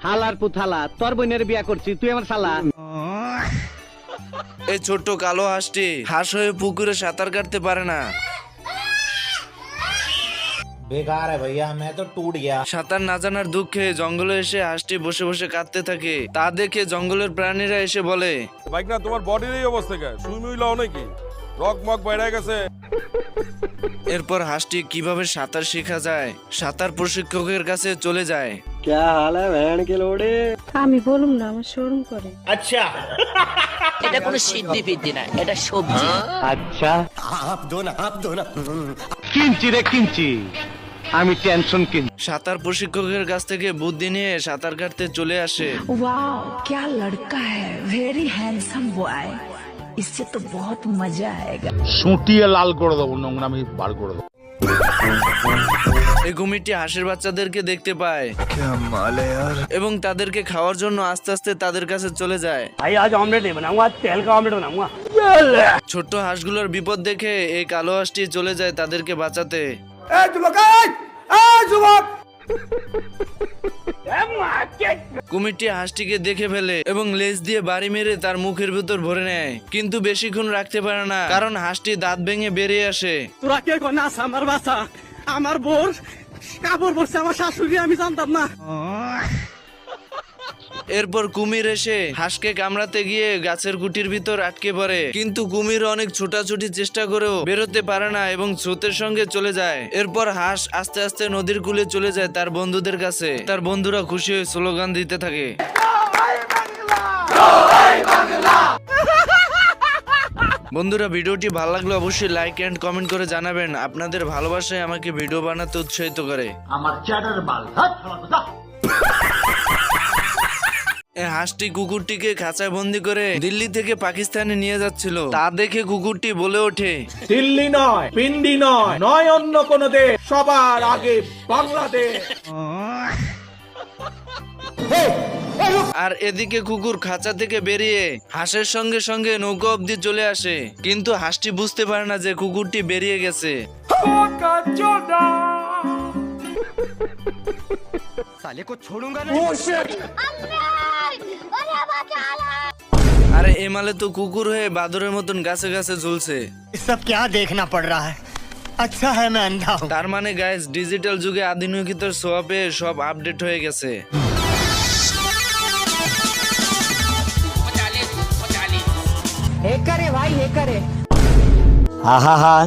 হালার পুথালা তোর বোনের বিয়া করছি তুই আমার শালা। এই ছোট্ট কালো হাঁসটি হাঁস হয়ে পুকুরে সাঁতার কাটতে পারে না। बेकार है भैया मैं तो टूट गया। সাঁতার না জানার দুঃখে জঙ্গলে এসে হাঁসটি বসে বসে কাঁদতে থাকে। তা দেখে জঙ্গলের প্রাণীরা এসে বলে, বাইক না তোমার বডির এই অবস্থা কে? সুই মুই লাও নাকি? রক মক বাইরে গেছে। এরপর হাঁসটি কিভাবে সাঁতার শেখা যায় সাঁতার প্রশিক্ষকের কাছে চলে যায়। আমি বলুম না, আমার শরম করে। अच्छा এটা কোনো সিদ্ধি ফিদ্ধি না, এটা সবজি। আচ্ছা आप दो ना কিনছি রে কিনছি, আমি টেনশন কিনছি। সাঁতার প্রশিক্ষকের কাছ থেকে বুদ্ধি নিয়ে সাঁতার কাটতে চলে আসে। वाओ क्या लड़का है, वेरी हैंडसम बॉय, इससे तो बहुत मजा आएगा। সুটিয়ে লাল করে দেবো, নোংরামি বার করে দেবো। এই কুমিরটি হাঁসের বাচ্চাদেরকে দেখতে পায় এবং তাদেরকে খাওয়ার জন্য আস্তে আস্তে তাদের কাছে চলে যায়। ভাই আজ অমলেট नहीं बनाऊंगा, आज तेल का ऑमलेट बनाऊंगा। ছোট্ট হাঁসগুলোর বিপদ দেখে এই কালো হাঁসটি চলে যায় তাদেরকে বাঁচাতে। কুমিরটি হাঁসটিকে দেখে ফেলে এবং লেজ দিয়ে বাড়ি মেরে তার মুখের ভিতর ভরে নেয়, কিন্তু বেশিক্ষণ রাখতে পারে না কারণ হাঁসটি দাঁত ভেঙে বেরিয়ে আসে। তোরা কে কোন নাস আমার বাসা, আমার বোর কাপড় পরছে আমার শাশুড়ি, আমি জানতাম না। এরপর কুমির এসে হাঁসকে কামড়াতে গিয়ে গাছের কুটির ভিতর আটকে পড়ে, কিন্তু কুমির অনেক ছোটাছুটি চেষ্টা করেও বেরোতে পারে না এবং স্রোতের সঙ্গে চলে যায়। এরপর হাঁস আস্তে আস্তে নদীর কূলে চলে যায় তার বন্ধুদের কাছে। তার বন্ধুরা খুশি হয়ে স্লোগান দিতে থাকে। বন্ধুরা, ভিডিওটি ভালো লাগলে অবশ্যই লাইক এন্ড কমেন্ট করে জানাবেন। আপনাদের ভালোবাসায় আমাকে ভিডিও বানাতে উৎসাহিত করে। এই হাঁসটি কুকুরটিকে খাঁচায় বন্দি করে দিল্লি থেকে পাকিস্তানে নিয়ে যাচ্ছিল। তা দেখে কুকুরটি বলে ওঠে, दिल्ली নয়, পিন্ডি নয়, নয় অন্য কোন দেশ, সবার আগে বাংলাদেশ। আর এদিকে কুকুর খাঁচা থেকে বেরিয়ে হাঁসের সঙ্গে সঙ্গে নৌকা অব্দি চলে আসে, কিন্তু হাঁসটি বুঝতে পারে না যে কুকুরটি বেরিয়ে গেছে। আরে এমালে তো কুকুর হয়ে বাদরের মতন গাছে গাছে ঝুলছে। सब क्या देखना पड़ रहा है? अच्छा है मैं अंधा हूँ। তার মানে গাইস, ডিজিটাল যুগে আধুনিকতার ছোঁয়া পেয়ে সব আপডেট হয়ে গেছে। करे भाई हे करे। हाँ हाँ हाँ